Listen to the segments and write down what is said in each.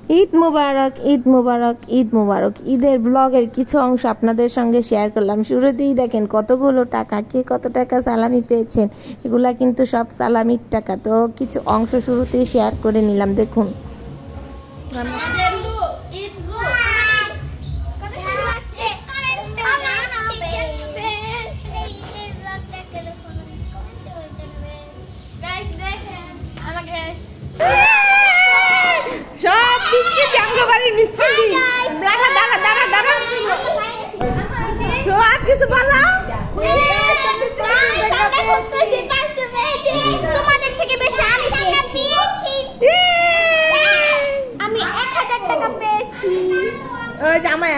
ঈদ মুবারক, ঈদ মুবারক, ঈদ মুবারক। ঈদের ব্লগের কিছু অংশ আপনাদের সঙ্গে শেয়ার করলাম। শুরুতেই দেখেন কতগুলো টাকা, কে কত টাকা সালামি পেয়েছেন, এগুলা কিন্তু সব সালামির টাকা। তো কিছু অংশ শুরুতেই শেয়ার করে নিলাম, দেখুন। সব বিস্কিট জামগো বাড়ির বিস্কিট দি দাঁড়া দাঁড়া দাঁড়া দাঁড়া সোয়াদ কিছু বলো। তোমাদের থেকে বেশি আমি টাকা পেয়েছি। আমি 1000 টাকা পেয়েছি। ওই জামাই।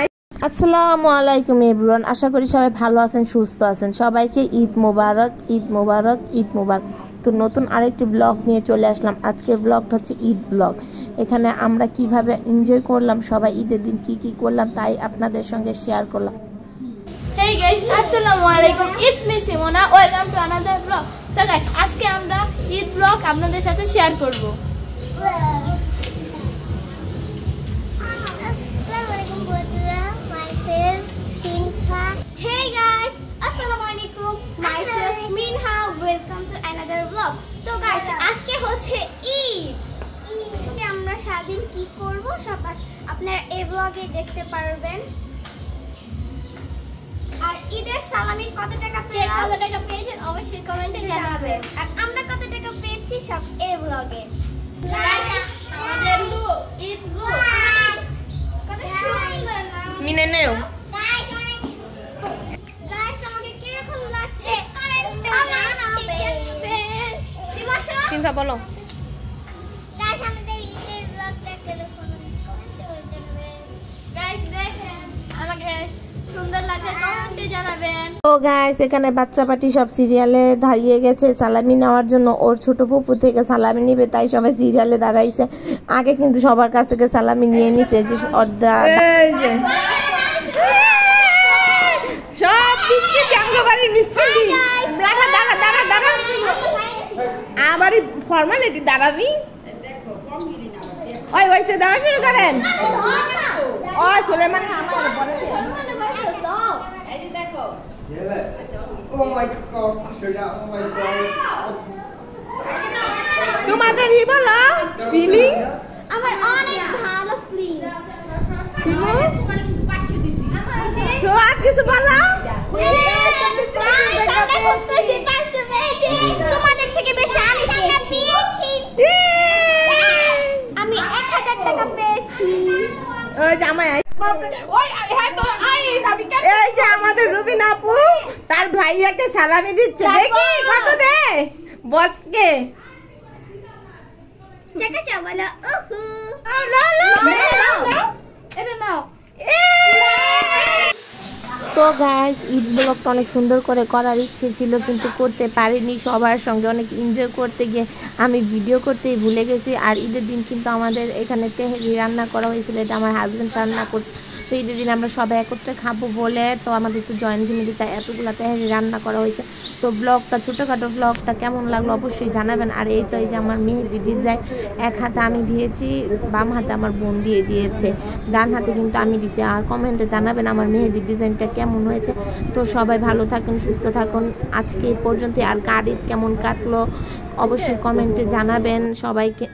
আসসালামু আলাইকুম এভরিওয়ান, আশা করি সবাই ভালো আছেন, সুস্থ আছেন। সবাইকে ঈদ মোবারক, ঈদ মোবারক, ঈদ মোবারক। তো নতুন আরেকটি ব্লগ নিয়ে চলে আসলাম। আজকের ব্লগটা হচ্ছে ঈদ ব্লগ। এখানে আমরা কিভাবে এনজয় করলাম, সবাই ঈদের দিন কি কি করলাম, তাই আপনাদের সঙ্গে শেয়ার করলাম। Hey guys, আসসালামু আলাইকুম, it's me Simona, welcome to another vlog. So guys, আজকে আমরা ঈদ ব্লগ আপনাদের সাথে শেয়ার করব। আসসালামু আলাইকুম বন্ধুরা, myself Sinha. Hey guys, আসসালামু আলাইকুম, myself Minha, welcome to another vlog. তো guys, আজকে হচ্ছে ঈদ। আজকে আমরা সারাদিন কি করব সব আপনারা এই ব্লগে দেখতে পারবেন। আর ঈদের সালামি কত টাকা পেলাম, কত টাকা পেয়েছেন অবশ্যই কমেন্টে জানাবেন। আর আমরা কত টাকা পেয়েছি সব এই ব্লগে। গাইস, আমাদের ঈদ লুক কত সুন্দর না মিনে নেও। গাইস, অনেক গাইস, আমাকে কি রকম লাগছে কমেন্টে জানাবেন। চিন্তা বলো। গাইস, আমাদের ঈদের ব্লগটা কেমন কমেন্টে জানাবেন। গাইস দেখেন আমাকে সুন্দর লাগে, কমেন্টে জানাবেন। তো গাইস, এখানে বাচ্চা পাটি সব সিরিয়ালে দাঁড়িয়ে গেছে সালামি নেওয়ার জন্য। ওর ছোট ফুপু থেকে সালামি নিবে, তাই সবাই সিরিয়ালে দাঁড়াইছে। আগে কিন্তু সবার কাছ থেকে সালামি নিয়ে নিছে যে সব বিস্কিট জামগো বাড়ির বিস্কিট দি দাঁড়া দাঁড়া দাঁড়া দাঁড়া আমারই ফর্মালিটি দাঁড়াবি। ওই ওইসে দেওয়া শুরু করেন। ও সুলেমান আমার বলে দেখো। Oh my god, oh my god. তোমাদের ই বলো ফিলিং। আমার অনেক ভালো ফিলিংস। সোয়াদ কিছু বলো। তোমাদের থেকে বেশি আমি টাকা পেয়েছি। আমি 1000 টাকা পেয়েছি। ওই জামাই এই যে আমাদের রুবিন আপু তার ভাইয়াকে সালামি দিচ্ছে। দেখি কত দে বসকে। টাকা চাও বলো। তো গাইস, ঈদ ব্লগটা অনেক সুন্দর করে করার ইচ্ছে ছিল, কিন্তু করতে পারিনি। সবার সঙ্গে অনেক এনজয় করতে গিয়ে আমি ভিডিও করতেই ভুলে গেছি। আর ঈদের দিন কিন্তু আমাদের এখানে তেহেরি রান্না করা হয়েছিল, এটা আমার হাজব্যান্ড রান্না করছে। তো ঈদের দিন আমরা সবাই একত্রে খাবো বলে তো আমাদের তো জয়েন্ট ফ্যামিলি, তাই এতগুলো তেহেরি রান্না করা হয়েছে। তো ব্লগটা, ছোটোখাটো ব্লগটা কেমন লাগলো অবশ্যই জানাবেন। আর এই তো এই যে আমার মেহেদি ডিজাইন, এক হাতে আমি দিয়েছি, বাম হাতে আমার বোন দিয়ে দিয়েছে, ডান হাতে কিন্তু আমি দিয়েছি। আর কমেন্টে জানাবেন আমার মেহেদি ডিজাইনটা কেমন হয়েছে। তো সবাই ভালো থাকুন, সুস্থ থাকুন। আজকে এই পর্যন্ত। আর কার ঈদ কেমন কাটলো অবশ্যই কমেন্টে জানাবেন সবাইকে।